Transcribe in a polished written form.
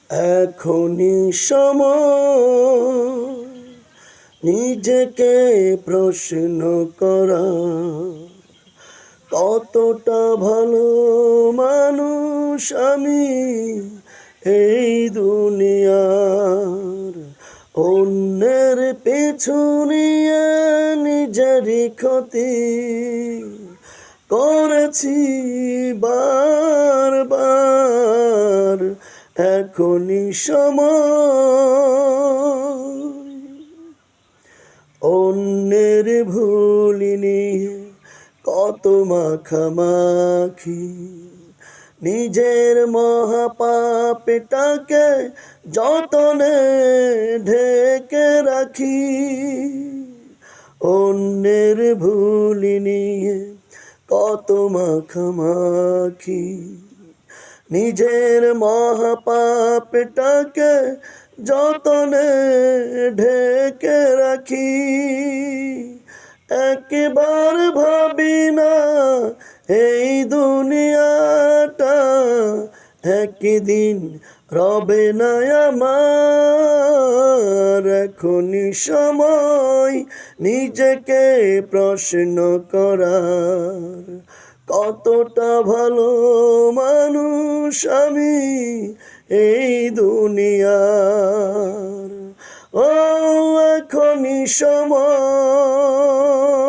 এখনই সময় নিজেকে প্রশ্ন করা, কতটা ভালো মানুষ আমি এই দুনিয়ার। অন্যের পিছু নিয়ে নিজেরই ক্ষতি করেছি বারবার। এখনই সময় অন্যের ভুল নিয়ে কত মাখামাখি, নিজের মহাপাপটাকে যতনে ঢেকে রাখি। অন্যের ভুল নিয়ে কত মাখামাখি, নিজের মহাপাপটাকে যতনে ঢেকে রাখি। একবার ভাবি না এই দুনিয়াটা একদিন রবে না আমার। এখনই সময় নিজেকে প্রশ্ন করার, কতটা ভালো মানুষ আমি এই দুনিয়ার। ও এখনই সময়।